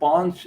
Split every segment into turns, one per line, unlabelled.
5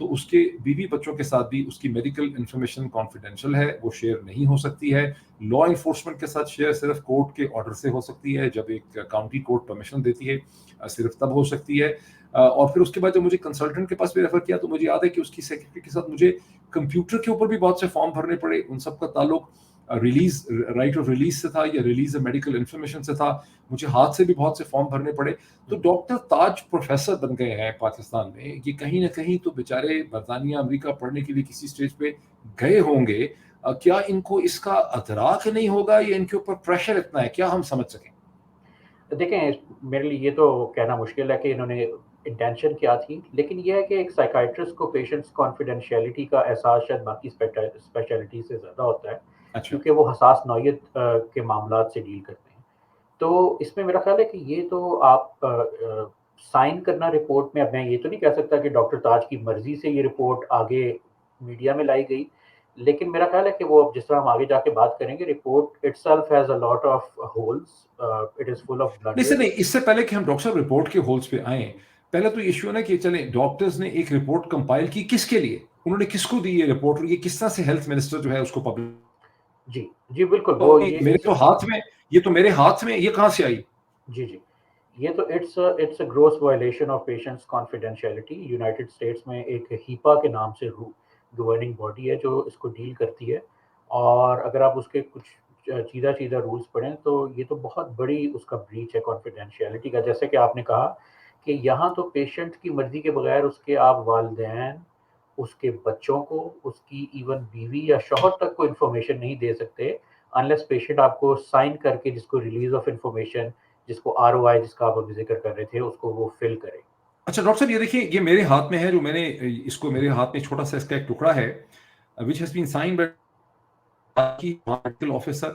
تو اس کے بیوی بچوں کے ساتھ بھی اس کی میڈیکل انفارمیشن کانفیڈینشیل ہے، وہ شیئر نہیں ہو سکتی ہے. لا انفورسمنٹ کے ساتھ شیئر صرف کورٹ کے آرڈر سے ہو سکتی ہے، جب ایک کاؤنٹی کورٹ پرمیشن دیتی ہے صرف تب ہو سکتی ہے. اور پھر اس کے بعد جب مجھے کنسلٹنٹ کے پاس بھی ریفر کیا تو مجھے یاد ہے کہ اس کی سیکرٹری کے ساتھ مجھے کمپیوٹر کے اوپر بھی بہت سے فارم بھرنے پڑے. ان سب کا تعلق ریلیز رائٹ آف ریلیز سے تھا یا ریلیز میڈیکل انفارمیشن سے تھا. مجھے ہاتھ سے بھی بہت سے فارم بھرنے پڑے. تو ڈاکٹر تاج پروفیسر بن گئے ہیں پاکستان میں، یہ کہیں نہ کہیں تو بیچارے برطانیہ امریکہ پڑھنے کے لیے کسی اسٹیج پہ گئے ہوں گے. کیا ان کو اس کا ادراک نہیں ہوگا یا ان کے اوپر پریشر اتنا ہے؟ کیا ہم سمجھ سکیں؟
دیکھیں میرے لیے یہ تو کہنا مشکل ہے کہ انہوں نے انٹینشن کیا تھی، لیکن یہ ہے کہ ایک سائیکائٹرسٹ کو پیشنٹس کانفیڈینشیلٹی کا احساس شاید باقی اسپیشلٹی سے زیادہ ہوتا ہے،
اچھا
کیونکہ وہ حساس نوعیت کے معاملات سے ڈیل کرتے ہیں. تو اس میں میرا خیال ہے کہ یہ تو آپ سائن کرنا رپورٹ میں، اب میں یہ تو نہیں کہہ سکتا کہ ڈاکٹر تاج کی مرضی سے یہ رپورٹ آگے میڈیا میں لائی گئی، لیکن میرا خیال ہے کہ وہ اب جس طرح ہم آگے جا کے بات کریں گے، report itself has a lot of holes, it is full of
نہیں سر،
بلنڈرز.
نہیں، اس سے پہلے کہ ہم ڈاکٹر صاحب رپورٹ کے ہولز پہ آئیں، پہلے تو ایشو ہے نا کہ چلیں ڈاکٹرز نے ایک رپورٹ کمپائل کی کس کے لیے، انہوں نے کس کو دی یہ رپورٹ، اور یہ کس طرح سے ہیلتھ منسٹر جو ہے اس کو پبلش.
جی جی بالکل، وہ یہ
میرے تو ہاتھ میں، یہ تو میرے ہاتھ میں، یہ کہاں سے آئی؟
جی جی یہ تو it's a gross violation of patients confidentiality. United States میں ایک ہیپا کے نام سے گورننگ باڈی ہے جو اس کو ڈیل کرتی ہے، اور اگر آپ اس کے کچھ چیدہ رولز پڑھیں تو یہ تو بہت بڑی اس کا بریچ ہے کانفیڈینشیلٹی کا. جیسے کہ آپ نے کہا کہ یہاں تو پیشنٹ کی مرضی کے بغیر اس کے آپ والدین، اس کے بچوں کو، اس کی ایون بیوی یا شوہر تک کو انفارمیشن نہیں دے سکتے انلیس پیشنٹ آپ کو سائن کر کے، جس کو ریلیز آف انفارمیشن، جس کو ROI جس کا آپ ابھی ذکر کر رہے تھے، اس کو وہ فل کرے.
اچھا ڈاکٹر صاحب، یہ دیکھیے، یہ میرے ہاتھ میں ہے، جو میں نے اس کو، میرے ہاتھ میں چھوٹا سا اس کا ایک ٹکڑا ہے which has been signed by medical officer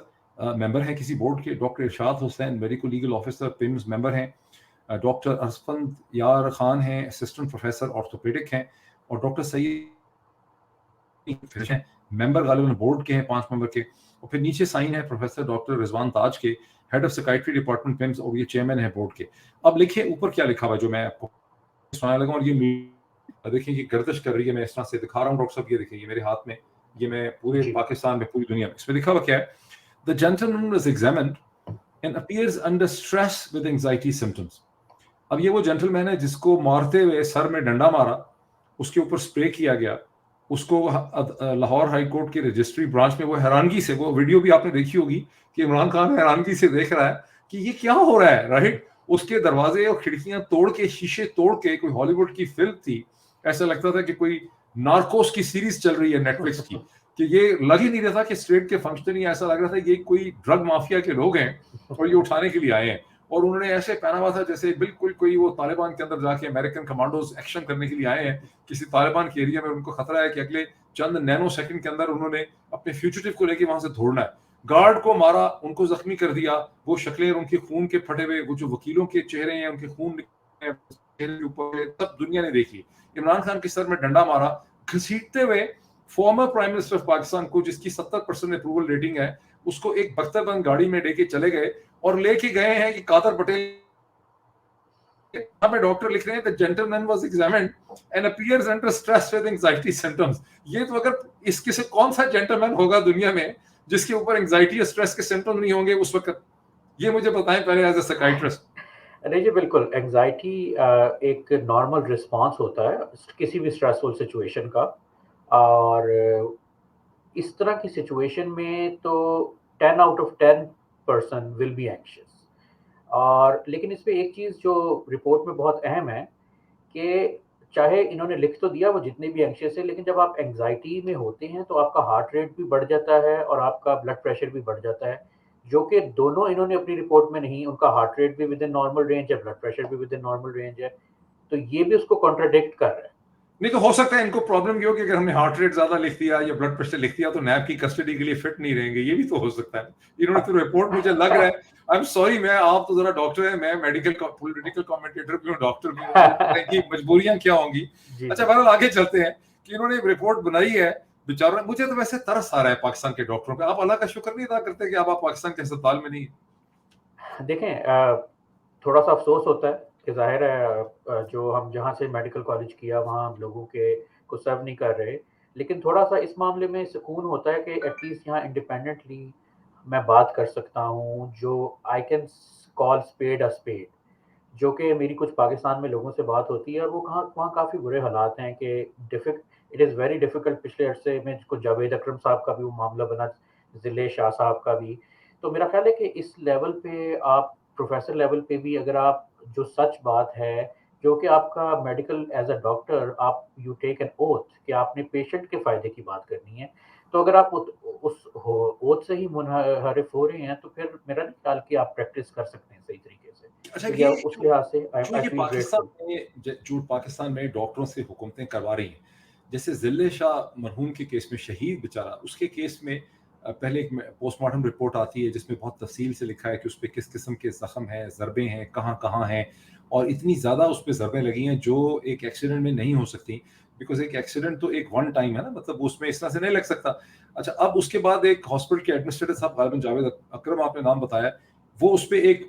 member ہیں کسی بورڈ کے، doctor Irshad Hussain medical legal officer PIMS member ہیں، ڈاکٹر ارسفند یار خان ہیں اسسٹنٹ پروفیسر آرتھوپیڈک ہیں، اور ڈاکٹر سعید ہیں ممبر غالباً بورڈ کے ہیں 5 ممبر کے، اور پھر نیچے سائن ہے پروفیسر ڈاکٹر رضوان تاج کے، ہیڈ آف سائیکائٹری ڈپارٹمنٹ پیمز، اور یہ چیئرمین ہے بورڈ کے. اب لکھیں اوپر کیا لکھا ہوا جو میں آپ کو سنانے لگا، اور یہ دیکھیں یہ گردش کر رہی ہے، میں اس طرح سے دکھا رہا ہوں ڈاکٹر صاحب، یہ دیکھیں یہ میرے ہاتھ میں، یہ میں پورے
جی
پاکستان میں، پوری دنیا میں، اس میں لکھا ہوا کیا ہے؟ The gentleman was examined and appears under stress with anxiety symptoms. اب یہ وہ جنٹل مین ہے جس کو مارتے ہوئے سر میں ڈنڈا مارا، اس کے اوپر اسپرے کیا گیا، اس کو لاہور ہائی کورٹ کی رجسٹری برانچ میں وہ حیرانگی سے، وہ ویڈیو بھی آپ نے دیکھی ہوگی کہ عمران خان حیرانگی سے دیکھ رہا ہے کہ یہ کیا ہو رہا ہے، رائٹ. اس کے دروازے اور کھڑکیاں توڑ کے، شیشے توڑ کے، کوئی ہالی ووڈ کی فلم تھی، ایسا لگتا تھا کہ کوئی نارکوس کی سیریز چل رہی ہے نیٹ فلکس کی، کہ یہ لگ ہی نہیں رہا تھا کہ اسٹیٹ کے فنکشن ہی، ایسا لگ رہا تھا یہ کوئی ڈرگ مافیا کے لوگ ہیں اور یہ اٹھانے کے لیے آئے ہیں. اور انہوں نے ایسے پہنا ہوا تھا جیسے بالکل کوئی وہ طالبان کے اندر جا کے امریکن کمانڈوز ایکشن کرنے کے لیے آئے ہیں کسی طالبان کے ایریا میں، ان کو خطرہ ہے کہ اگلے چند نینو سیکنڈ کے اندر انہوں نے اپنے فیوچرٹیو کو لے کے وہاں سے دھوڑنا ہے. گارڈ کو مارا، ان کو زخمی کر دیا، وہ شکلیں ان کے خون کے پھٹے ہوئے، وہ جو وکیلوں کے چہرے ہیں ان کے خون چہرے کے اوپر، سب دنیا نے دیکھی. عمران خان کے سر میں ڈنڈا مارا گھسیٹتے ہوئے former prime minister of Pakistan کو، جس کی 70% اپروول ریٹنگ ہے، اس کو ایک بختر بند گاڑی میں لے کے چلے گئے، اور لے کے گئے ہیں کہ قادر پٹیل ہمیں ڈاکٹر لکھ رہے ہیں the gentleman was examined and appears under stress with anxiety symptoms. یہ تو اگر اس کے سے کون سا جینٹلمین ہوگا دنیا میں جس کے اوپر انگزائٹی اور اسٹریس کے سمٹم نہیں ہوں گے اس وقت؟ یہ مجھے بتائیں پہلے ایز اے سائیکائٹرسٹ.
نہیں جی بالکل، اینگزائٹی ایک نارمل رسپانس ہوتا ہے کسی بھی اسٹریسفل سچویشن کا، اور اس طرح کی سچویشن میں تو 10 out of 10 person will be anxious. اور لیکن اس پہ ایک چیز جو رپورٹ میں بہت اہم ہے کہ چاہے انہوں نے لکھ تو دیا وہ جتنے بھی اینکشیس ہے، لیکن جب آپ اینگزائٹی میں ہوتے ہیں تو آپ کا ہارٹ ریٹ بھی بڑھ جاتا ہے اور آپ کا بلڈ پریشر بھی بڑھ جاتا ہے، جو کہ دونوں انہوں نے اپنی رپورٹ میں نہیں. ان کا ہارٹ ریٹ بھی ود ان نارمل رینج ہے، بلڈ پریشر بھی ود ان نارمل رینج ہے، تو یہ بھی اس کو کانٹراڈکٹ کر رہا ہے.
نہیں تو ہو سکتا ہے ان کو پرابلم یہ ہو کہ اگر ہم نے ہارٹ ریٹ زیادہ لکھ دیا یا بلڈ پریشر لکھ دیا تو نیب کی کسٹڈی کے لیے فٹ نہیں رہیں گے، یہ بھی تو ہو سکتا ہے. انہوں نے تو رپورٹ، مجھے لگ رہا ہے، آئی ایم سوری، میں، آپ تو ذرا ڈاکٹر ہیں، میں میڈیکل پولیٹیکل کامنٹیٹر بھی ہوں، ڈاکٹر بھی ہوں، کی مجبوریاں کیا ہوں گی. اچھا بہرحال آگے چلتے ہیں کہ انہوں نے رپورٹ بنائی ہے بیچاروں. مجھے تو ویسے ترس آ رہا ہے پاکستان کے ڈاکٹروں پہ. آپ اللہ کا شکر نہیں ادا کرتے کہ آپ پاکستان کے اسپتال میں نہیں؟
دیکھیں تھوڑا سا افسوس ہوتا ہے کہ ظاہر ہے جو ہم جہاں سے میڈیکل کالج کیا وہاں ہم لوگوں کے کو سرو نہیں کر رہے، لیکن تھوڑا سا اس معاملے میں سکون ہوتا ہے کہ ایٹ لیسٹ یہاں انڈیپینڈنٹلی میں بات کر سکتا ہوں، جو I can call speed a speed, جو کہ میری کچھ پاکستان میں لوگوں سے بات ہوتی ہے اور وہ وہاں کافی برے حالات ہیں کہ اٹ از ویری ڈیفیکلٹ. پچھلے عرصے میں کچھ جاوید اکرم صاحب کا بھی وہ معاملہ بنا، ضلع شاہ صاحب کا بھی. تو میرا خیال ہے کہ اس لیول پہ آپ پروفیسر لیول پہ بھی اگر آپ جو سچ بات ہے، جو کہ آپ کا میڈیکل ایز اے ڈاکٹر آپ یو ٹیک این اوتھ کہ آپ نے پیشنٹ کے فائدے کی بات کرنی ہے، تو اگر آپ اس اوتھ سے ہی منحرف ہو رہے ہیں تو پھر میرا نہیں خیال کہ آپ پریکٹس کر سکتے ہیں صحیح طریقے سے.
اچھا
تو
یہ
یہ اس لحاظ سے
جو
آئی
یہ
فیل
پاکستان
گریٹفل.
میں جو پاکستان میں ڈاکٹروں سے حکومتیں کروا رہی ہیں، جیسے ضلع شاہ مرحوم کے کیس میں شہید بیچارہ، اس کے کیس میں پہلے ایک پوسٹ مارٹم رپورٹ آتی ہے جس میں بہت تفصیل سے لکھا ہے کہ اس پہ کس قسم کے زخم ہیں، ضربیں ہیں، کہاں کہاں ہیں، اور اتنی زیادہ اس پہ ضربیں لگی ہیں جو ایک ایکسیڈنٹ میں نہیں ہو سکتی، بیکاز ایک ایکسیڈنٹ تو ایک ون ٹائم ہے نا، مطلب اس میں اس طرح سے نہیں لگ سکتا. اچھا اب اس کے بعد ایک ہاسپٹل کے ایڈمنسٹریٹر صاحب غالباً جاوید اکرم آپ نے نام بتایا، وہ اس پہ ایک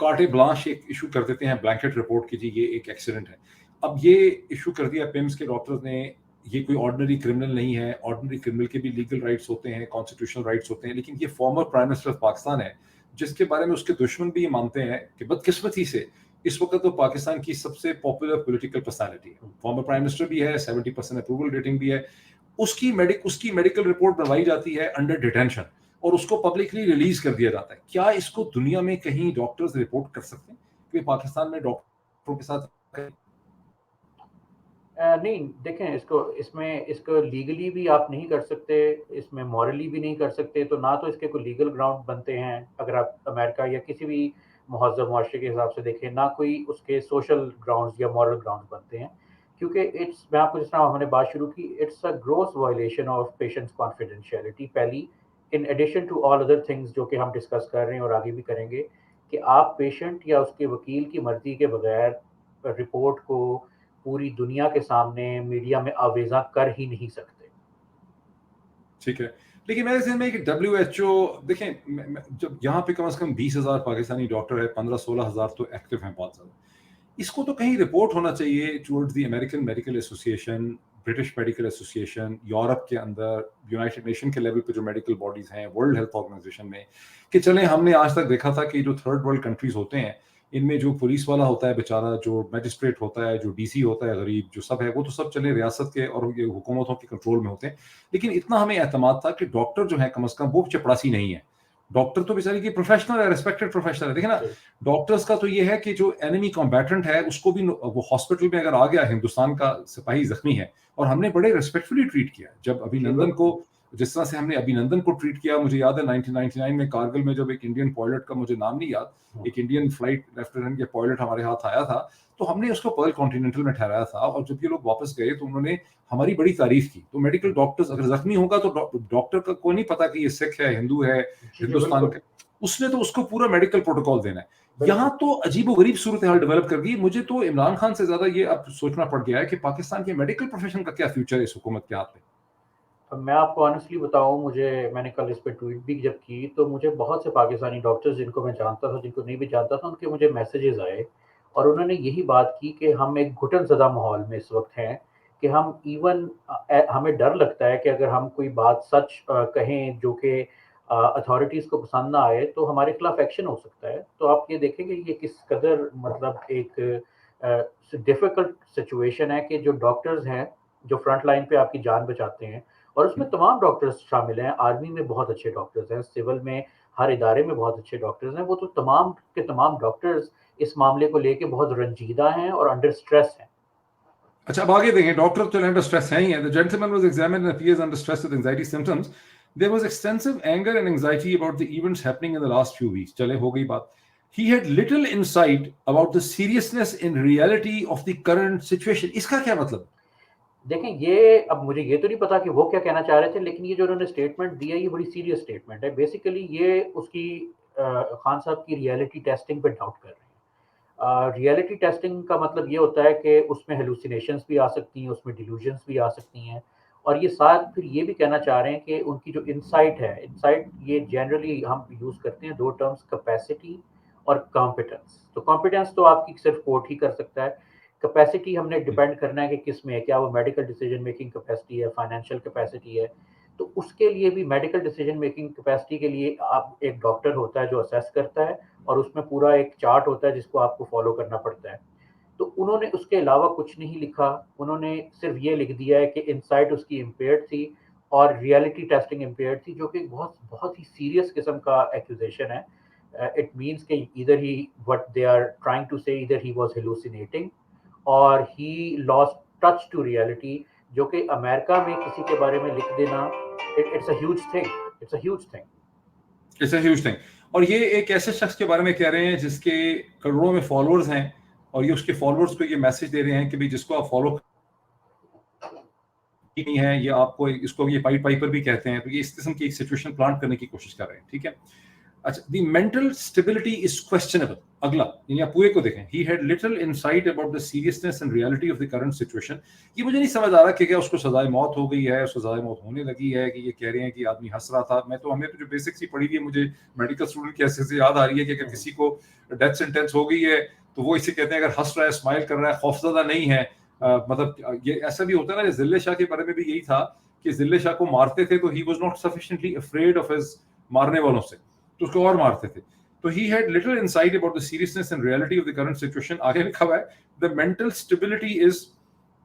کارٹے بلانش ایک ایشو کر دیتے ہیں، بلینکٹ رپورٹ کی جی یہ ایک ایکسیڈنٹ ہے. اب یہ ایشو کر دیا پیمز کے ڈاکٹرز نے، یہ کوئی آرڈنری کرمنل نہیں ہے، آرڈنری کرمنل کے بھی لیگل رائٹس ہوتے ہیں، کانسٹیٹیوشنل رائٹس ہوتے ہیں، لیکن یہ former prime minister of Pakistan ہے جس کے بارے میں اس کے دشمن بھی یہ مانتے ہیں کہ بدقسمتی سے اس وقت تو پاکستان کی سب سے پاپولر پولیٹیکل پرسنالٹی ہے، فارمر پرائم منسٹر بھی ہے، 70% اپروول ریٹنگ بھی ہے، اس کی میڈیکل رپورٹ بنوائی جاتی ہے انڈر ڈیٹینشن اور اس کو پبلکلی ریلیز کر دیا جاتا ہے. کیا اس کو دنیا میں کہیں ڈاکٹرز رپورٹ کر سکتے ہیں کہ پاکستان میں ڈاکٹروں کے ساتھ؟
نہیں دیکھیں، اس کو لیگلی بھی آپ نہیں کر سکتے، اس میں مورلی بھی نہیں کر سکتے، تو نہ تو اس کے کوئی لیگل گراؤنڈ بنتے ہیں اگر آپ امریکہ یا کسی بھی مہذب معاشرے کے حساب سے دیکھیں، نہ کوئی اس کے سوشل گراؤنڈز یا مورل گراؤنڈ بنتے ہیں، کیونکہ میں آپ کو جس طرح ہم نے بات شروع کی، it's a gross violation of patients confidentiality پہلی، in addition to all other things جو کہ ہم ڈسکس کر رہے ہیں اور آگے بھی کریں گے، کہ آپ پیشنٹ یا اس کے وکیل کی مرضی کے بغیر رپورٹ کو پوری دنیا کے سامنے میڈیا میں آویزاں کر ہی نہیں سکتے.
ٹھیک ہے، لیکن میرے ذہن میں کہ WHO دیکھیں جب یہاں پہ کم از کم 20,000 پاکستانی ڈاکٹر ہے، 15-16 ہزار تو ایکٹیو ہیں بہت زیادہ، اس کو تو کہیں رپورٹ ہونا چاہیے towards the American medical association, British medical association, Europe کے اندر یونائٹڈ نیشن کے لیول پہ جو میڈیکل باڈیز ہیں، ورلڈ ہیلتھ آرگنائزیشن میں، کہ چلیں ہم نے آج تک دیکھا تھا کہ جو تھرڈ ورلڈ کنٹریز ہوتے ہیں ان میں جو پولیس والا ہوتا ہے بیچارہ، جو میجسٹریٹ ہوتا ہے، جو ڈی سی ہوتا ہے غریب، جو سب ہے وہ تو سب چلے ریاست کے اور یہ حکومتوں کے کنٹرول میں ہوتے ہیں، لیکن اتنا ہمیں اعتماد تھا کہ ڈاکٹر جو ہے کم از کم وہ چپڑاسی نہیں ہے، ڈاکٹر تو بیچارے کی پروفیشنل ہے، ریسپیکٹڈ پروفیشنل ہے. دیکھیں نا ڈاکٹرز کا تو یہ ہے کہ جو اینیمی کمبیٹنٹ ہے اس کو بھی وہ ہاسپٹل میں اگر آ گیا، ہندوستان کا سپاہی زخمی ہے اور ہم نے بڑے ریسپیکٹفلی ٹریٹ کیا. جب ابھی نندن کو جس طرح سے ہم نے ابھی نندن کو ٹریٹ کیا، مجھے یاد ہے 1999 میں کارگل میں جب ایک انڈین پائلٹ کا مجھے نام نہیں یاد، ایک انڈین فلائٹ لیفٹیننٹ یا پائلٹ ہمارے ہاتھ آیا تھا تو ہم نے اس کو پرل کانٹیننٹل میں ٹھہرایا تھا، اور جب یہ لوگ واپس گئے تو انہوں نے ہماری بڑی تعریف کی. تو میڈیکل ڈاکٹرز اگر زخمی ہوگا تو ڈاکٹر کا کوئی نہیں پتا کہ یہ سکھ ہے، ہندو ہے، ہندوستان کا، اس نے تو اس کو پورا میڈیکل پروٹوکول دینا ہے. یہاں تو عجیب و غریب صورتحال ڈیولپ کر گئی. مجھے تو عمران خان سے زیادہ یہ اب سوچنا پڑ گیا ہے کہ پاکستان کے میڈیکل پروفیشن کا کیا فیوچر ہے اس حکومت کے ہاتھ میں.
میں آپ کو آنیسٹلی بتاؤں، میں نے کل اس پہ ٹویٹ بھی جب کی تو مجھے بہت سے پاکستانی ڈاکٹرز جن کو میں جانتا تھا، جن کو نہیں بھی جانتا تھا، ان کے مجھے میسیجز آئے اور انہوں نے یہی بات کی کہ ہم ایک گھٹن زدہ ماحول میں اس وقت ہیں کہ ہم ایون ہمیں ڈر لگتا ہے کہ اگر ہم کوئی بات سچ کہیں جو کہ اتھارٹیز کو پسند نہ آئے تو ہمارے خلاف ایکشن ہو سکتا ہے. تو آپ یہ دیکھیں کہ یہ کس قدر مطلب ایک ڈیفیکلٹ سچویشن ہے کہ جو ڈاکٹرز ہیں جو فرنٹ لائن پہ آپ کی جان بچاتے ہیں، اور اس میں تمام ڈاکٹرز شامل ہیں، آرمی میں بہت اچھے ڈاکٹرز ہیں، سول میں ہر ادارے میں بہت اچھے ڈاکٹرز ہیں، وہ تو تمام کے تمام ڈاکٹرز اس معاملے کو لے کے بہت رنجیدہ ہیں اور انڈر سٹریس ہیں.
اچھا اب آگے دیکھیں، ڈاکٹر تو انڈر سٹریس ہیں ہی ہیں. The gentleman was examined and appears under stress with anxiety symptoms. There was extensive anger and anxiety about the events happening in the last few weeks. چلے ہو گئی بات. He had little insight about the seriousness in reality of the current situation. اس کا کیا مطلب؟
دیکھیں یہ اب مجھے یہ تو نہیں پتا کہ وہ کیا کہنا چاہ رہے تھے، لیکن یہ جو انہوں نے اسٹیٹمنٹ دیا یہ بڑی سیریس اسٹیٹمنٹ ہے. بیسیکلی یہ اس کی خان صاحب کی ریئلٹی ٹیسٹنگ پہ ڈاؤٹ کر رہے ہیں. ریئلٹی ٹیسٹنگ کا مطلب یہ ہوتا ہے کہ اس میں ہیلوسینیشنز بھی آ سکتی ہیں، اس میں ڈیلوژنس بھی آ سکتی ہیں، اور یہ ساتھ پھر یہ بھی کہنا چاہ رہے ہیں کہ ان کی جو انسائٹ ہے، انسائٹ یہ جنرلی ہم یوز کرتے ہیں دو ٹرمز، کیپیسٹی اور کمپیٹنس. تو کمپیٹنس تو آپ کی صرف کورٹ ہی کر سکتا ہے. کیپیسٹی ہم نے ڈیپینڈ کرنا ہے کہ کس میں ہے, کیا وہ میڈیکل ڈیسیجن میکنگ کیپیسٹی ہے, فائنینشیل کیپیسٹی ہے. تو اس کے لیے بھی میڈیکل ڈیسیجن میکنگ کیپیسٹی کے لیے آپ ایک ڈاکٹر ہوتا ہے جو اسیس کرتا ہے, اور اس میں پورا ایک چارٹ ہوتا ہے جس کو آپ کو فالو کرنا پڑتا ہے. تو انہوں نے اس کے علاوہ کچھ نہیں لکھا, انہوں نے صرف یہ لکھ دیا ہے کہ انسائٹ اس کی امپیئرڈ تھی اور ریئلٹی ٹیسٹنگ امپیئرڈ تھی, جو کہ بہت بہت ہی سیریس قسم کا ایکوزیشن ہے. اٹ مینس کہ ادھر ہی what they are trying to say ادھر ہی واز ہیلوسینیٹنگ اور he lost touch to reality, جو کہ امریکہ میں کسی کے بارے میں لکھ دینا it's a huge thing, it's a huge thing.
It's a huge thing. اور یہ ایک ایسے شخص کے بارے میں کہہ رہے ہیں جس کے کروڑوں میں فالوورز ہیں, اور یہ اس کے فالوورز کو یہ میسج دے رہے ہیں کہ جس کو آپ فالو نہیں ہے, یہ آپ کو اس کو یہ پائٹ پائپر بھی کہتے ہیں, تو یہ اس قسم کی ایک سچویشن پلانٹ کرنے کی کوشش کر رہے ہیں. ٹھیک ہے, اچھا, دی مینٹل اسٹیبلٹی از کوسچنیبل. اگلا, یعنی آپ پورے کو دیکھیں, he had little insight about the seriousness and reality of the current situation. یہ مجھے نہیں سمجھ آ رہا کہ کیا اس کو سزائے موت ہو گئی ہے, اس کو سزائے موت ہونے لگی ہے, کہ یہ کہہ رہے ہیں کہ آدمی ہنس رہا تھا. میں تو ہمیں تو جو بیسکس ہی پڑھی ہوئی ہے, مجھے میڈیکل اسٹوڈنٹ کی حیثیت سے یاد آ رہی ہے کہ اگر کسی کو ڈیتھ سینٹینس ہو گئی ہے تو وہ اسے کہتے ہیں اگر ہنس رہا ہے, اسمائل کر رہا ہے, خوفزدہ نہیں ہے. مطلب یہ ایسا بھی ہوتا ہے نا, ذل شاہ کے بارے میں بھی یہی تھا کہ ذل شاہ کو مارتے تھے تو he was not sufficiently afraid of his مارنے والوں سے, تو اس کو اور مارتے تھے. تو he had little insight about the seriousness and reality of the current situation. آگے لکھا ہوا ہے, the mental stability is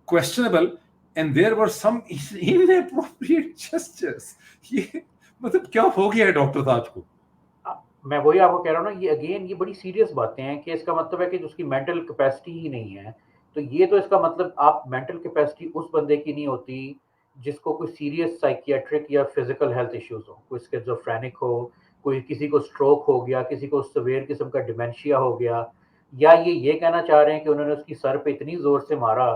questionable and there were some inappropriate gestures. یہ مطلب کیا ہو گیا ہے ڈاکٹر تاج کو؟
میں وہی آپ کو کہہ رہا ہوں نا, یہ اگین یہ بڑی سیریس باتیں ہیں کہ اس کا مطلب ہے کہ اس کی مینٹل کیپیسٹی ہی نہیں ہے. تو یہ تو اس کا مطلب آپ مینٹل کیپیسٹی اس بندے کی نہیں ہوتی جس کو کوئی سیریس سائکیٹرک یا فزیکل ہیلتھ ایشوز ہو, کوئی اسکیزوفرینک ہو, کوئی کسی کو اسٹروک ہو گیا, کسی کو سویئر قسم کا ڈیمینشیا ہو گیا, یا یہ کہنا چاہ رہے ہیں کہ انہوں نے اس کی سر پہ اتنی زور سے مارا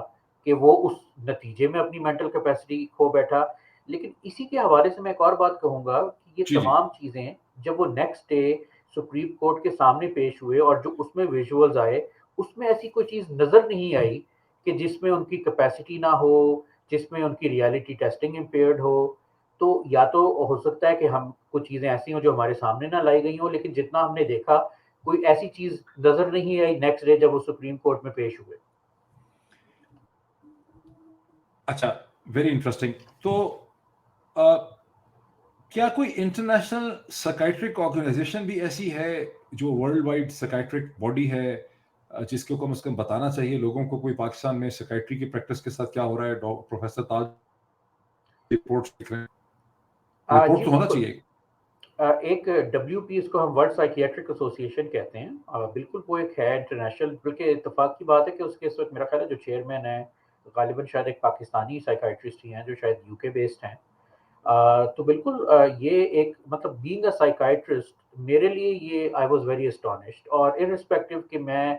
کہ وہ اس نتیجے میں اپنی مینٹل کیپیسٹی کھو بیٹھا. لیکن اسی کے حوالے سے میں ایک اور بات کہوں گا کہ یہ
جی
تمام چیزیں جب وہ نیکسٹ ڈے سپریم کورٹ کے سامنے پیش ہوئے اور جو اس میں ویژولز آئے, اس میں ایسی کوئی چیز نظر نہیں آئی کہ جس میں ان کی کیپیسٹی نہ ہو, جس میں ان کی ریئلٹی ٹیسٹنگ امپیئرڈ ہو. تو یا تو ہو سکتا ہے کہ ہم کچھ چیزیں ایسی ہوں جو ہمارے سامنے نہ لائی گئی ہوں, لیکن جتنا ہم نے دیکھا کوئی ایسی چیز نظر نہیں آئی نیکسٹ ڈے جب وہ سپریم کورٹ میں پیش ہوئے.
اچھا, ویری انٹرسٹنگ. تو کیا کوئی انٹرنیشنل سائیکیٹرک آرگنائزیشن بھی ایسی ہے جو ورلڈ وائڈ سائیکیٹرک باڈی ہے جس کو کم از کم بتانا چاہیے لوگوں کو کوئی پاکستان میں سائیکیٹری کی پریکٹس کے ساتھ کیا ہو رہا ہے؟ پروفیسر تاج رپورٹ لکھ رہے ہیں, رپورٹ
جی
تو ہونا
بالکل.
چاہیے.
ایک WP اس کو ہم ورلڈ سائیکیٹرک ایسوسیشن کہتے ہیں, بالکل وہ ایک ہے انٹرنیشنل, بلکہ اتفاق کی بات ہے کہ اس کے اس وقت میرا خیال ہے جو چیئرمین ہے غالباً شاید ایک پاکستانی سائیکیٹرسٹ ہی ہیں جو شاید UK بیسڈ ہیں. تو بالکل یہ ایک مطلب بینگ اے سائیکیٹرسٹ میرے لیے یہ آئی واز ویری اسٹانشڈ, اور ارسپیکٹو کہ میں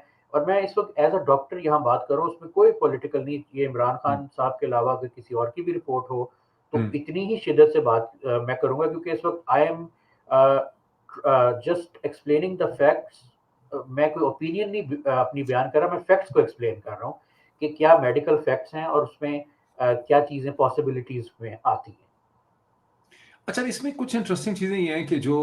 اس وقت ایز اے ڈاکٹر یہاں بات کروں, اس میں کوئی پولیٹیکل نہیں, یہ عمران خان صاحب کے علاوہ اگر کسی اور کی بھی رپورٹ ہو تو اتنی ہی شدت سے بات میں کروں گا, کیونکہ اس وقت I am just explaining the facts. میں کوئی اوپینین نہیں اپنی بیان کر رہا, میں فیکٹس کو ایکسپلین کر رہا ہوں کہ کیا میڈیکل فیکٹس ہیں اور اس میں کیا چیزیں پاسبلٹیز میں آتی ہیں.
اچھا, اس میں کچھ انٹرسٹنگ چیزیں یہ ہیں کہ جو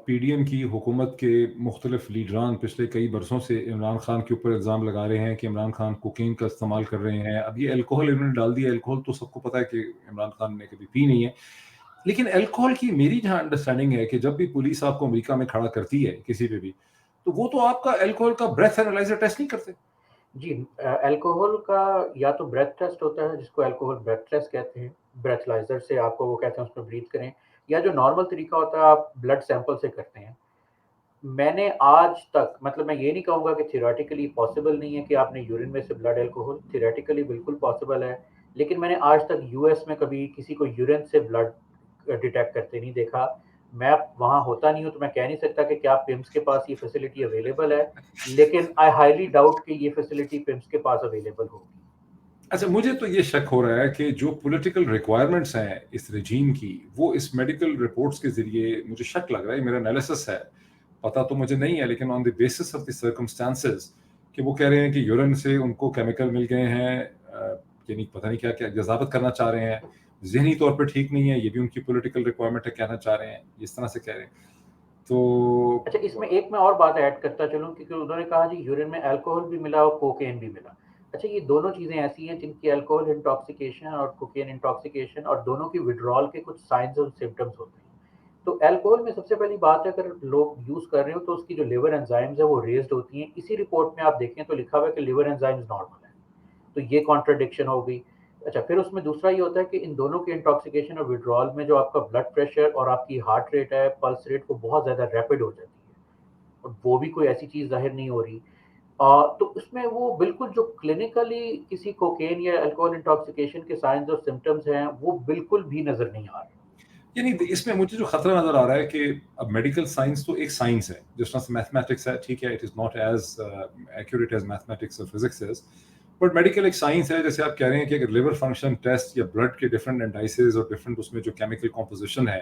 پی ڈی ایم کی حکومت کے مختلف لیڈران پچھلے کئی برسوں سے عمران خان کے اوپر الزام لگا رہے ہیں کہ عمران خان کوکین کا استعمال کر رہے ہیں. اب یہ الکوہل انہوں نے ڈال دیا, الکوہل تو سب کو پتا ہے کہ عمران خان نے کبھی پی نہیں ہے, لیکن الکوہل کی میری جہاں انڈرسٹینڈنگ ہے کہ جب بھی پولیس آپ کو امریکہ میں کھڑا کرتی ہے کسی پہ بھی, تو وہ تو آپ کا الکوہل کا بریتھ اینالائزر ٹیسٹ نہیں کرتے.
جی, الکوہل کا یا تو بریتھ ٹیسٹ ہوتا ہے جس کو الکوہل بریتھ ٹیسٹ کہتے ہیں, بریتھلائزر سے آپ کو وہ کہتے ہیں اس میں بریتھ کریں, یا جو نارمل طریقہ ہوتا ہے آپ بلڈ سیمپل سے کرتے ہیں. میں نے آج تک مطلب میں یہ نہیں کہوں گا کہ تھیوریٹیکلی پاسبل نہیں ہے کہ آپ نے یورین میں سے بلڈ الکوہل, تھیوریٹیکلی بالکل پاسبل ہے, لیکن میں نے آج تک US میں کبھی کسی کو یورین سے بلڈ ڈیٹیکٹ کرتے نہیں دیکھا. میں وہاں ہوتا نہیں ہوں تو میں کہہ نہیں سکتا کہ کیا پمس کے پاس یہ فیسلٹی اویلیبل ہے, لیکن آئی ہائیلی ڈاؤٹ کہ یہ فیسلٹی پمس کے پاس اویلیبل ہوگی.
اچھا, مجھے تو یہ شک ہو رہا ہے کہ جو پولیٹیکل ریکوائرمنٹس ہیں اس رجیم کی, وہ اس میڈیکل رپورٹس کے ذریعے مجھے شک لگ رہا ہے, میرا انالیسس ہے, پتہ تو مجھے نہیں ہے, لیکن on the basis of the circumstances کہ وہ کہہ رہے ہیں کہ یورین سے ان کو کیمیکل مل گئے ہیں, یعنی پتہ نہیں کیا کیا جذابت کرنا چاہ رہے ہیں, ذہنی طور پہ ٹھیک نہیں ہے, یہ بھی ان کی پولیٹیکل ریکوائرمنٹ ہے, کہنا چاہ رہے ہیں, اس طرح سے کہہ رہے ہیں. تو
اچھا اس میں ایک میں اور بات ایڈ کرتا چلوں کیونکہ انہوں نے کہا جی یورین میں الکوہول بھی ملا اور کوکین بھی ملا. اچھا یہ دونوں چیزیں ایسی ہیں جن کی الکوہل انٹاکسیکیشن اور کوکین انٹاکسیکیشن اور دونوں کی وڈرال کے کچھ سائنز اور سمٹمز ہوتے ہیں. تو الکوہل میں سب سے پہلی بات ہے اگر لوگ یوز کر رہے ہو تو اس کی جو لیور انزائمز ہیں وہ ریزڈ ہوتی ہیں. اسی رپورٹ میں آپ دیکھیں تو لکھا ہوا ہے کہ لیور انزائمز نارمل ہیں. تو یہ کانٹرڈکشن ہو گئی. اچھا پھر اس میں دوسرا یہ ہوتا ہے کہ ان دونوں کے انٹاکسیکیشن اور وڈرال میں جو آپ کا بلڈ پریشر اور آپ کی ہارٹ ریٹ ہے پلس ریٹ وہ بہت زیادہ ریپڈ ہو جاتی ہے اور وہ بھی کوئی ایسی چیز ظاہر نہیں ہو رہی. تو اس میں وہ بالکل جو کلینکلی کسی کوکین یا الکوہول انٹاکسیکیشن کے سائنز اور سمٹمز ہیں وہ بالکل بھی نظر نہیں آ رہے.
یعنی اس میں مجھے جو خطرہ نظر آ رہا ہے کہ اب میڈیکل سائنس تو ایک سائنس ہے جس طرح سے میتھمیٹکس ہے, ٹھیک ہے, it is not as accurate as mathematics اور فزکس از, بٹ میڈیکل ایک سائنس ہے. جیسے آپ کہہ رہے ہیں کہ اگر لیور فنکشن ٹیسٹ یا بلڈ کے ڈفرنٹ انڈائسز اور ڈفرنٹ اس میں جو کیمیکل کمپوزیشن ہے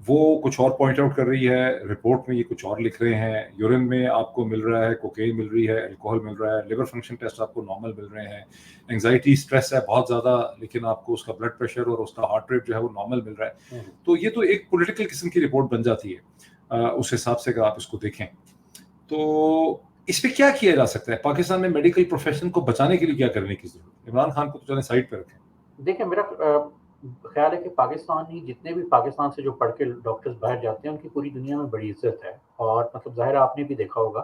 وہ کچھ اور پوائنٹ آؤٹ کر رہی ہے, رپورٹ میں یہ کچھ اور لکھ رہے ہیں, یورین میں آپ کو مل رہا ہے کوکین مل رہی ہے, الکوہل مل رہا ہے, لیور فنکشن ٹیسٹ آپ کو نارمل مل رہے ہیں, انگزائٹی اسٹریس ہے بہت زیادہ لیکن آپ کو اس کا بلڈ پریشر اور اس کا ہارٹ ریٹ جو ہے وہ نارمل مل رہا ہے, تو یہ تو ایک پولیٹیکل قسم کی رپورٹ بن جاتی ہے اس حساب سے اگر آپ اس کو دیکھیں. تو اس پہ کیا کیا جا سکتا ہے؟ پاکستان میں میڈیکل پروفیشن کو بچانے کے لیے کیا کرنے کی ضرورت ہے؟ عمران خان کو تو چلیں سائڈ پہ رکھیں.
دیکھیں میرا خیال ہے کہ پاکستانی جتنے بھی پاکستان سے جو پڑھ کے ڈاکٹرز باہر جاتے ہیں ان کی پوری دنیا میں بڑی عزت ہے. اور مطلب ظاہر آپ نے بھی دیکھا ہوگا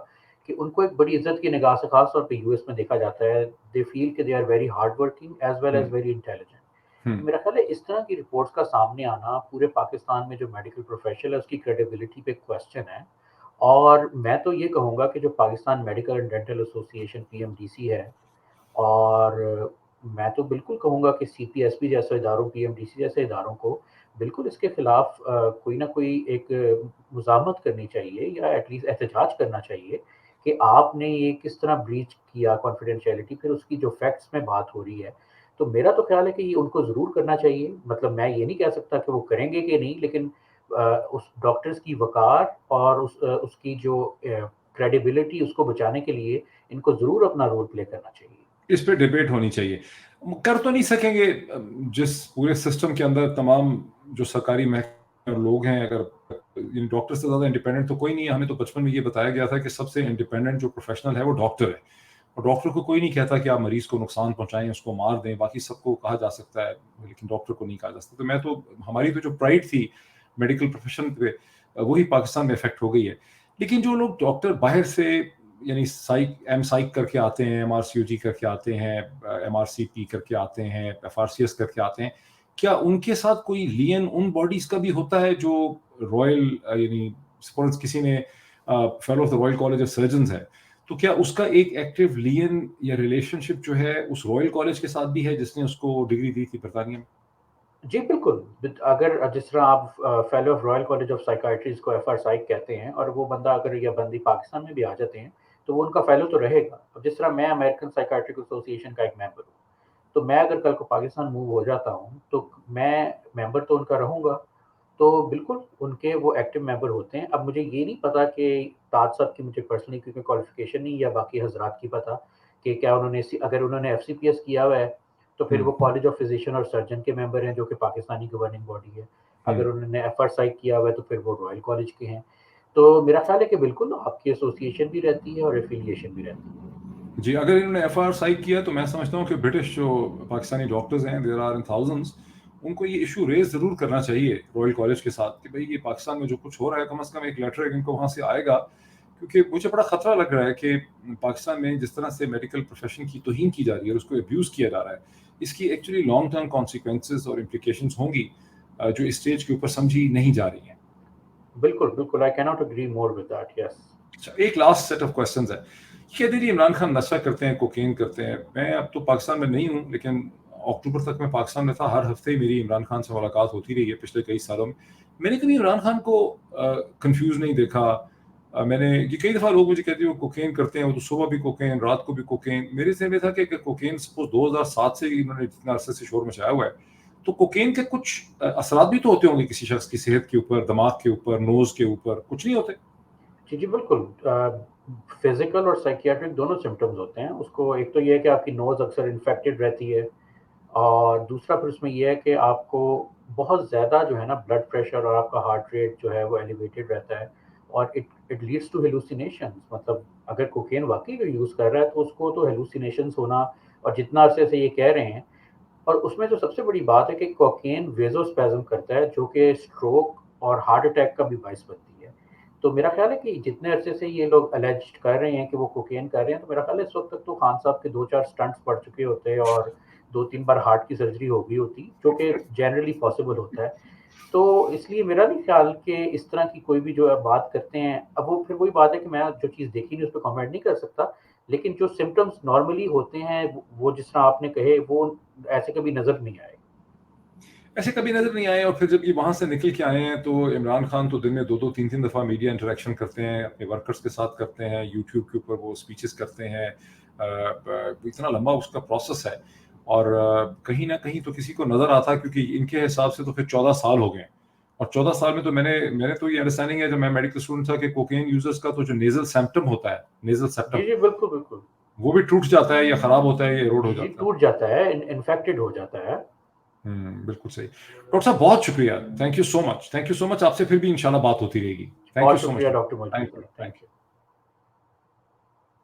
کہ ان کو ایک بڑی عزت کی نگاہ سے خاص طور پہ یو ایس میں دیکھا جاتا ہے. دے فیل کہ they are very hard working as well as very intelligent. تو میرا خیال ہے اس طرح کی رپورٹس کا سامنے آنا پورے پاکستان میں جو میڈیکل پروفیشن ہے اس کی کریڈیبلٹی پہ کوشچن ہے. اور میں تو یہ کہوں گا کہ جو پاکستان میڈیکل اینڈ ڈینٹل ایسوسی ایشن PMDC ہے, اور میں تو بالکل کہوں گا کہ CPSB جیسے اداروں PMDC جیسے اداروں کو بالکل اس کے خلاف کوئی نہ کوئی ایک مزاحمت کرنی چاہیے یا ایٹ لیسٹ احتجاج کرنا چاہیے کہ آپ نے یہ کس طرح بریچ کیا کانفیڈینشیلٹی. پھر اس کی جو فیکٹس میں بات ہو رہی ہے تو میرا تو خیال ہے کہ یہ ان کو ضرور کرنا چاہیے. مطلب میں یہ نہیں کہہ سکتا کہ وہ کریں گے کہ نہیں, لیکن اس ڈاکٹرز کی وقار اور اس کی جو کریڈیبلٹی اس کو بچانے کے لیے ان کو ضرور اپنا رول پلے کرنا چاہیے.
اس پہ ڈیبیٹ ہونی چاہیے. کر تو نہیں سکیں گے جس پورے سسٹم کے اندر تمام جو سرکاری محکمے اور لوگ ہیں, اگر ڈاکٹر سے زیادہ انڈیپینڈنٹ تو کوئی نہیں ہے. ہمیں تو بچپن میں یہ بتایا گیا تھا کہ سب سے انڈیپینڈنٹ جو پروفیشنل ہے وہ ڈاکٹر ہے, اور ڈاکٹر کو کوئی نہیں کہتا کہ آپ مریض کو نقصان پہنچائیں, اس کو مار دیں. باقی سب کو کہا جا سکتا ہے لیکن ڈاکٹر کو نہیں کہا جا سکتا. تو میں تو ہماری تو جو پرائڈ تھی میڈیکل پروفیشن پہ وہی پاکستان میں افیکٹ ہو گئی ہے. لیکن جو لوگ ڈاکٹر باہر سے یعنی سائیک کر کے آتے ہیں, MRCOG کر کے آتے ہیں, MRCP کر کے آتے ہیں, FRCS کر کے آتے ہیں, کیا ان کے ساتھ کوئی لین ان باڈیز کا بھی ہوتا ہے جو رائل یعنی سپورٹس کسی نے fellow of the Royal college of surgeons ہے, تو کیا اس کا ایک ایکٹیو لین یا ریلیشن شپ جو ہے اس رائل کالج کے ساتھ بھی ہے جس نے اس کو ڈگری دی تھی برطانیہ میں؟
جی بالکل. اگر جس طرح آپ fellow of royal college of psychiatry کو FR سائیک کہتے ہیں اور وہ بندہ اگر یا بندی پاکستان میں بھی آ جاتے ہیں تو وہ ان کا فیلو تو رہے گا. اب جس طرح میں امریکن سائیکائٹرک ایسوسی ایشن کا ایک ممبر ہوں, تو میں اگر کل کو پاکستان موو ہو جاتا ہوں تو میں ممبر تو ان کا رہوں گا. تو بالکل ان کے وہ ایکٹیو ممبر ہوتے ہیں. اب مجھے یہ نہیں پتا کہ تاج صاحب کی مجھے پرسنلی کیونکہ کوالیفیکیشن نہیں, یا باقی حضرات کی پتا کہ کیا انہوں نے اگر انہوں نے FCPS کیا ہوا ہے تو پھر وہ کالج آف فزیشین اور سرجن کے ممبر ہیں جو کہ پاکستانی گورننگ باڈی ہے. اگر انہوں نے FR سائیک کیا ہوا ہے تو پھر وہ رائل کالج کے ہیں. تو میرا خیال ہے کہ بالکل آپ کی ایسوسیشن بھی رہتی ہے اور ایفیلیشن بھی رہتی ہے.
جی, اگر انہوں نے FR سائیک کیا تو میں سمجھتا ہوں کہ برٹش جو پاکستانی ڈاکٹرز ہیں دیر آر ان تھاؤزنڈز, ان کو یہ ایشو ریز ضرور کرنا چاہیے رائل کالج کے ساتھ کہ بھائی یہ پاکستان میں جو کچھ ہو رہا ہے کم از کم ایک لیٹر ان کو وہاں سے آئے گا. کیونکہ مجھے بڑا خطرہ لگ رہا ہے کہ پاکستان میں جس طرح سے میڈیکل پروفیشن کی توہین کی جا رہی ہے اور اس کو ابیوز کیا جا رہا ہے, اس کی ایکچولی لانگ ٹرم کانسیکوینسز اور امپلیکیشنز ہوں گی جو اسٹیج کے اوپر سمجھی نہیں جا رہی ہیں.
بالکل بالکل, I can't agree more with that. Yes.
اچھا, ایک لاسٹ سیٹ آف کوسچنز ہے. کہتے جی عمران خان نشہ کرتے ہیں, کوکین کرتے ہیں. میں اب تو پاکستان میں نہیں ہوں لیکن اکتوبر تک میں پاکستان میں تھا. ہر ہفتے میری عمران خان سے ملاقات ہوتی رہی ہے پچھلے کئی سالوں میں. میں نے کبھی عمران خان کو کنفیوز نہیں دیکھا. میں نے یہ کئی دفعہ لوگ مجھے کہتے ہیں وہ کوکین کرتے ہیں, وہ تو صبح بھی کوکین رات کو بھی کوکین. میرے ذہن میں تھا کہ کوکین سپوز 2007 سے انہوں نے جتنا عرصے سے شور مچایا ہوا ہے, تو کوکین کے کچھ اثرات بھی تو ہوتے ہوں گے کسی شخص کی صحت کے اوپر, دماغ کے اوپر, نوز کے اوپر, کچھ نہیں ہوتے؟
جی جی بالکل. فزیکل اور سائکیاٹرک دونوں سمٹمز ہوتے ہیں. اس کو ایک تو یہ ہے کہ آپ کی نوز اکثر انفیکٹڈ رہتی ہے, اور دوسرا پھر اس میں یہ ہے کہ آپ کو بہت زیادہ جو ہے نا بلڈ پریشر اور آپ کا ہارٹ ریٹ جو ہے وہ ایلیویٹڈ رہتا ہے, اور اٹ لیڈس ٹو ہیلوسینیشنز. مطلب اگر کوکین واقعی یوز کر رہا ہے تو اس کو تو ہیلوسینیشنز ہونا، اور جتنا عرصے سے یہ کہہ رہے ہیں. اور اس میں جو سب سے بڑی بات ہے کہ کوکین ویزوسپیزم کرتا ہے جو کہ اسٹروک اور ہارٹ اٹیک کا بھی باعث بنتی ہے. تو میرا خیال ہے کہ جتنے عرصے سے یہ لوگ الیجڈ کر رہے ہیں کہ وہ کوکین کر رہے ہیں، تو میرا خیال ہے اس وقت تک تو خان صاحب کے 2-4 سٹنٹس پڑ چکے ہوتے اور 2-3 بار ہارٹ کی سرجری ہو گئی ہوتی، جو کہ جنرلی پاسبل ہوتا ہے. تو اس لیے میرا نہیں خیال کہ اس طرح کی کوئی بھی جو ہے بات کرتے ہیں. اب وہ پھر وہی بات ہے کہ میں جو چیز دیکھی نہیں اس پہ کامنٹ نہیں کر سکتا، لیکن جو سمٹمز نارملی ہوتے ہیں وہ جس طرح آپ نے کہے وہ ایسے کبھی نظر نہیں آئے.
ایسے کبھی نظر نہیں آئے. اور پھر جب یہ وہاں سے نکل کے آئے ہیں تو عمران خان تو دن میں 2-3 دفعہ میڈیا انٹریکشن کرتے ہیں، اپنے ورکرز کے ساتھ کرتے ہیں، یوٹیوب کے اوپر وہ اسپیچز کرتے ہیں. اتنا لمبا اس کا پروسیس ہے. اور کہیں نہ کہیں تو کسی کو نظر آتا ہے، کیونکہ ان کے حساب سے تو پھر 14 سال ہو گئے. اور 14 سال میں تو میں نے تو یہ انڈرسٹینڈنگ ہے جب میں میڈیکل اسٹوڈنٹ تھا کہ کوکین یوزرز کا تو جو نیزل سیمپٹم ہوتا ہے، نیزل سیپٹم،
جی بالکل بالکل.
وہ بھی ٹوٹ جاتا ہے یا خراب ہوتا ہے یا ایروڈ ہو
جی
جاتا ہے.
ٹوٹ جاتا ہے، انفیکٹڈ ہو جاتا ہے.
بالکل صحیح. ڈاکٹر صاحب بہت شکریہ. تھینک یو سو مچ. آپ سے پھر بھی انشاءاللہ بات ہوتی رہے گی. تھینک یو
بہت
سو مچ.
شکریہ ڈاکٹر موجود.
Thank you.